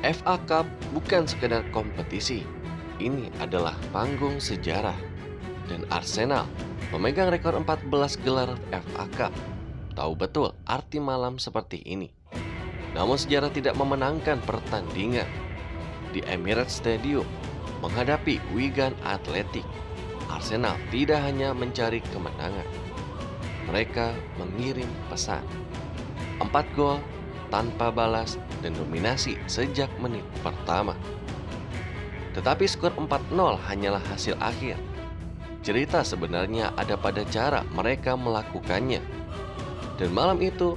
FA Cup bukan sekedar kompetisi, ini adalah panggung sejarah. Dan Arsenal memegang rekor 14 gelar FA Cup. Tahu betul arti malam seperti ini. Namun sejarah tidak memenangkan pertandingan. Di Emirates Stadium menghadapi Wigan Athletic, Arsenal tidak hanya mencari kemenangan. Mereka mengirim pesan. 4 gol tanpa balas dan dominasi sejak menit pertama. Tetapi skor 4-0 hanyalah hasil akhir. Cerita sebenarnya ada pada cara mereka melakukannya. Dan malam itu,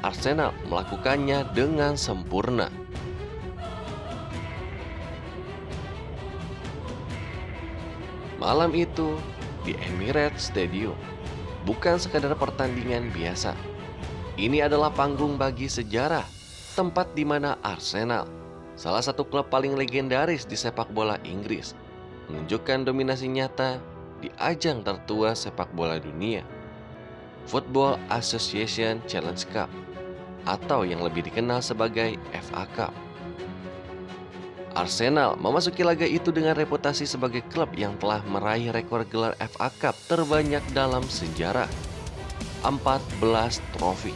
Arsenal melakukannya dengan sempurna. Malam itu, di Emirates Stadium, bukan sekadar pertandingan biasa. Ini adalah panggung bagi sejarah, tempat di mana Arsenal, salah satu klub paling legendaris di sepak bola Inggris, menunjukkan dominasi nyata di ajang tertua sepak bola dunia, Football Association Challenge Cup, atau yang lebih dikenal sebagai FA Cup. Arsenal memasuki laga itu dengan reputasi sebagai klub yang telah meraih rekor gelar FA Cup terbanyak dalam sejarah, 14 trofi.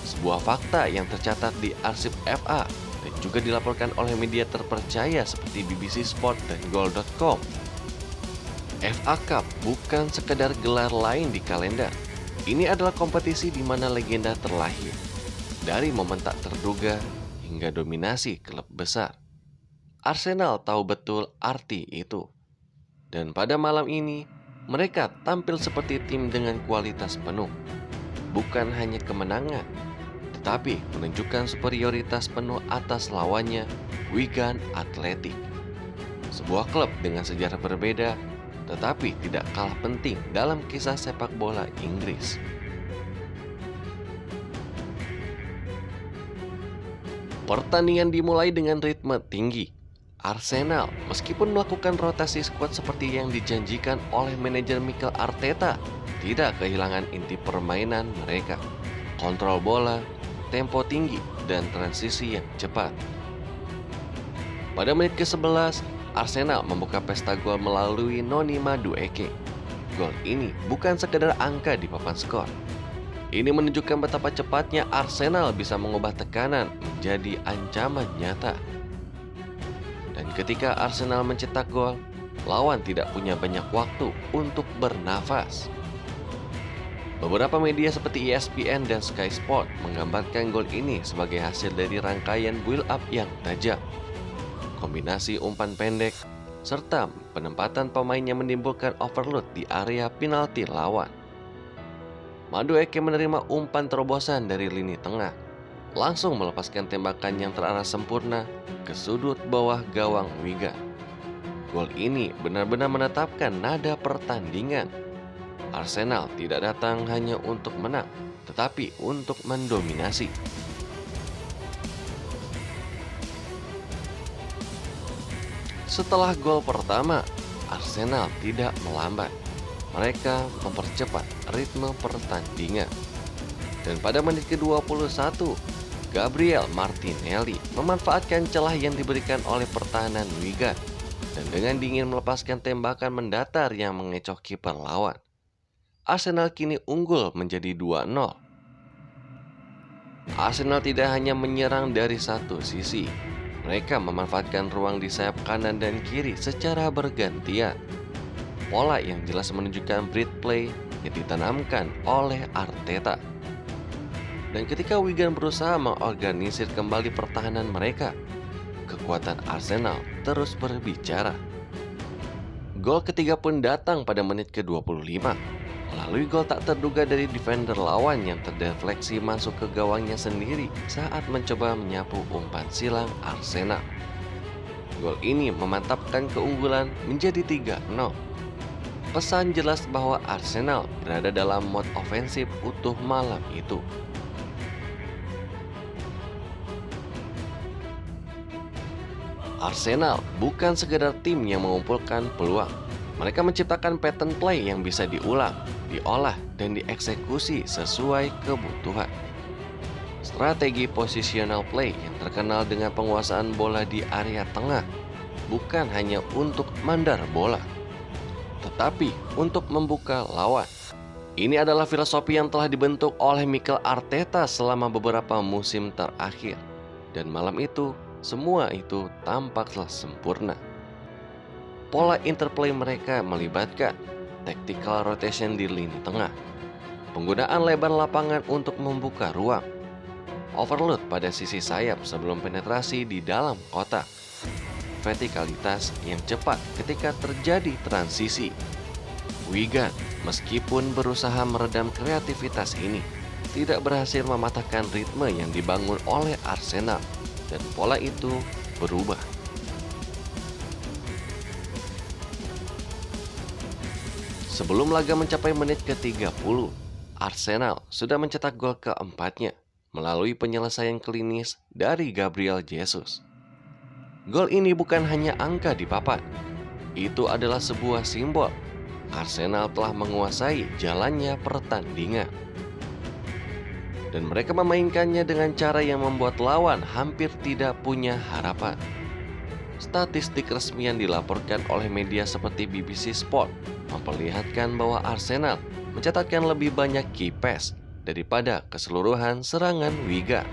Sebuah fakta yang tercatat di arsip FA dan juga dilaporkan oleh media terpercaya seperti BBC Sport dan Goal.com. FA Cup bukan sekedar gelar lain di kalender. Ini adalah kompetisi di mana legenda terlahir. Dari momen tak terduga hingga dominasi klub besar. Arsenal tahu betul arti itu. Dan pada malam ini, mereka tampil seperti tim dengan kualitas penuh. Bukan hanya kemenangan, tetapi menunjukkan superioritas penuh atas lawannya, Wigan Athletic. Sebuah klub dengan sejarah berbeda, tetapi tidak kalah penting dalam kisah sepak bola Inggris. Pertandingan dimulai dengan ritme tinggi. Arsenal, meskipun melakukan rotasi skuad seperti yang dijanjikan oleh manajer Mikel Arteta, tidak kehilangan inti permainan mereka. Kontrol bola, tempo tinggi, dan transisi yang cepat. Pada menit ke-11, Arsenal membuka pesta gol melalui Noni Madueke. Gol ini bukan sekedar angka di papan skor. Ini menunjukkan betapa cepatnya Arsenal bisa mengubah tekanan menjadi ancaman nyata. Dan ketika Arsenal mencetak gol, lawan tidak punya banyak waktu untuk bernafas. Beberapa media seperti ESPN dan Sky Sport menggambarkan gol ini sebagai hasil dari rangkaian build-up yang tajam. Kombinasi umpan pendek, serta penempatan pemainnya menimbulkan overload di area penalti lawan. Madueke menerima umpan terobosan dari lini tengah, langsung melepaskan tembakan yang terarah sempurna ke sudut bawah gawang Wigan. Gol ini benar-benar menetapkan nada pertandingan. Arsenal tidak datang hanya untuk menang, tetapi untuk mendominasi. Setelah gol pertama, Arsenal tidak melambat. Mereka mempercepat ritme pertandingan. Dan pada menit ke-21, Gabriel Martinelli memanfaatkan celah yang diberikan oleh pertahanan Wigan dan dengan dingin melepaskan tembakan mendatar yang mengecoh kiper lawan. Arsenal kini unggul menjadi 2-0. Arsenal tidak hanya menyerang dari satu sisi. Mereka memanfaatkan ruang di sayap kanan dan kiri secara bergantian. Pola yang jelas menunjukkan breed play yang ditanamkan oleh Arteta. Dan ketika Wigan berusaha mengorganisir kembali pertahanan mereka, kekuatan Arsenal terus berbicara. Gol ketiga pun datang pada menit ke-25. Melalui gol tak terduga dari defender lawan yang terdefleksi masuk ke gawangnya sendiri saat mencoba menyapu umpan silang Arsenal. Gol ini memantapkan keunggulan menjadi 3-0. Pesan jelas bahwa Arsenal berada dalam mode ofensif utuh malam itu. Arsenal bukan sekedar tim yang mengumpulkan peluang. Mereka menciptakan pattern play yang bisa diulang, diolah, dan dieksekusi sesuai kebutuhan. Strategi positional play yang terkenal dengan penguasaan bola di area tengah bukan hanya untuk mandar bola, tetapi untuk membuka lawan. Ini adalah filosofi yang telah dibentuk oleh Mikel Arteta selama beberapa musim terakhir. Dan malam itu, semua itu tampaklah sempurna. Pola interplay mereka melibatkan tactical rotation di lini tengah, penggunaan lebar lapangan untuk membuka ruang, overload pada sisi sayap sebelum penetrasi di dalam kotak, vertikalitas yang cepat ketika terjadi transisi. Wigan, meskipun berusaha meredam kreativitas ini, tidak berhasil mematahkan ritme yang dibangun oleh Arsenal, dan pola itu berubah. Sebelum laga mencapai menit ke-30, Arsenal sudah mencetak gol keempatnya melalui penyelesaian klinis dari Gabriel Jesus. Gol ini bukan hanya angka di papan, itu adalah sebuah simbol Arsenal telah menguasai jalannya pertandingan. Dan mereka memainkannya dengan cara yang membuat lawan hampir tidak punya harapan. Statistik resmi yang dilaporkan oleh media seperti BBC Sport memperlihatkan bahwa Arsenal mencatatkan lebih banyak key pass daripada keseluruhan serangan Wigan.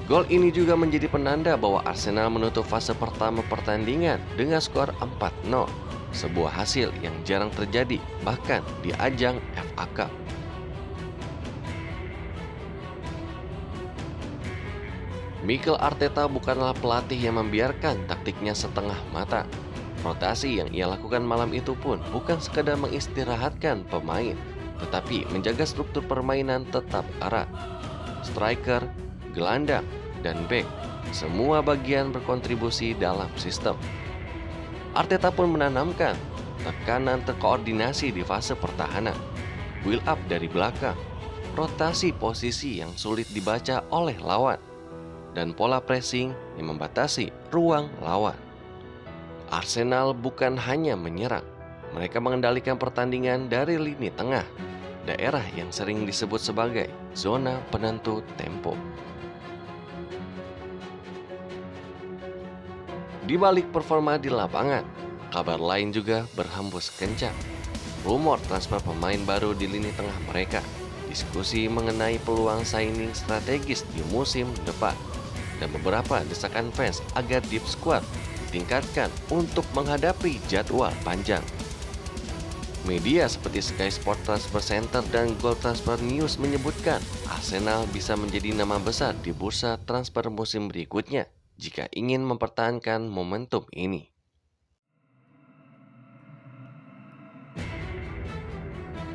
Gol ini juga menjadi penanda bahwa Arsenal menutup fase pertama pertandingan dengan skor 4-0. Sebuah hasil yang jarang terjadi bahkan di ajang FA Cup. Mikel Arteta bukanlah pelatih yang membiarkan taktiknya setengah mata. Rotasi yang ia lakukan malam itu pun bukan sekadar mengistirahatkan pemain, tetapi menjaga struktur permainan tetap erat. Striker, gelandang, dan bek, semua bagian berkontribusi dalam sistem. Arteta pun menanamkan tekanan terkoordinasi di fase pertahanan, build up dari belakang, rotasi posisi yang sulit dibaca oleh lawan, dan pola pressing yang membatasi ruang lawan. Arsenal bukan hanya menyerang, mereka mengendalikan pertandingan dari lini tengah, daerah yang sering disebut sebagai zona penentu tempo. Di balik performa di lapangan, kabar lain juga berhembus kencang. Rumor transfer pemain baru di lini tengah mereka, diskusi mengenai peluang signing strategis di musim depan, dan beberapa desakan fans agar deep squad ditingkatkan untuk menghadapi jadwal panjang. Media seperti Sky Sport Transfer Center dan Goal Transfer News menyebutkan Arsenal bisa menjadi nama besar di bursa transfer musim berikutnya jika ingin mempertahankan momentum ini.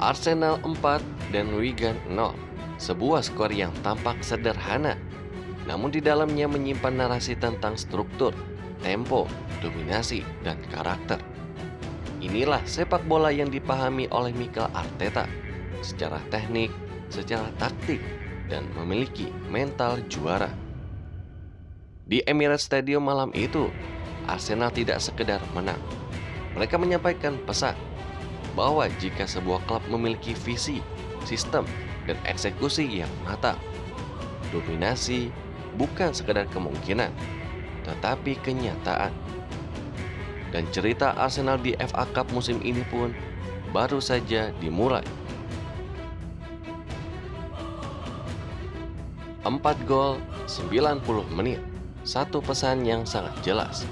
Arsenal 4 dan Wigan 0, sebuah skor yang tampak sederhana, namun di dalamnya menyimpan narasi tentang struktur, tempo, dominasi, dan karakter. Inilah sepak bola yang dipahami oleh Mikel Arteta secara teknik, secara taktik, dan memiliki mental juara. Di Emirates Stadium malam itu, Arsenal tidak sekedar menang. Mereka menyampaikan pesan bahwa jika sebuah klub memiliki visi, sistem, dan eksekusi yang matang, dominasi bukan sekedar kemungkinan, tetapi kenyataan. Dan cerita Arsenal di FA Cup musim ini pun baru saja dimulai. 4 gol, 90 menit. Satu pesan yang sangat jelas.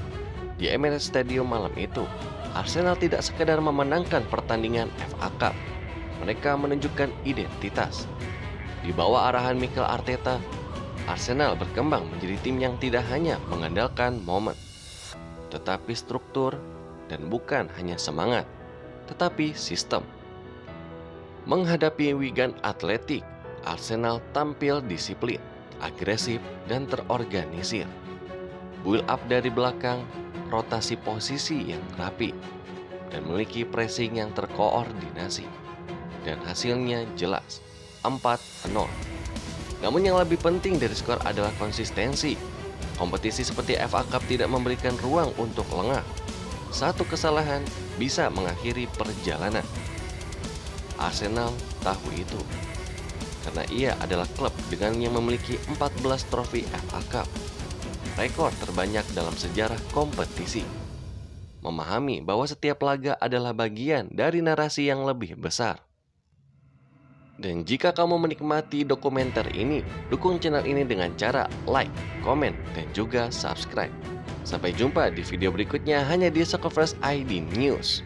Di Emirates Stadium malam itu, Arsenal tidak sekedar memenangkan pertandingan FA Cup. Mereka menunjukkan identitas. Di bawah arahan Mikel Arteta, Arsenal berkembang menjadi tim yang tidak hanya mengandalkan momen, tetapi struktur, dan bukan hanya semangat, tetapi sistem. Menghadapi Wigan Athletic, Arsenal tampil disiplin, agresif, dan terorganisir. Build up dari belakang, rotasi posisi yang rapi, dan memiliki pressing yang terkoordinasi. Dan hasilnya jelas, 4-0. Namun yang lebih penting dari skor adalah konsistensi. Kompetisi seperti FA Cup tidak memberikan ruang untuk lengah. Satu kesalahan bisa mengakhiri perjalanan. Arsenal tahu itu. karena ia adalah klub dengan yang memiliki 14 trofi FA Cup, rekor terbanyak dalam sejarah kompetisi. Memahami bahwa setiap laga adalah bagian dari narasi yang lebih besar. Dan jika kamu menikmati dokumenter ini, dukung channel ini dengan cara like, komen, dan juga subscribe. Sampai jumpa di video berikutnya hanya di Soccerverse ID News.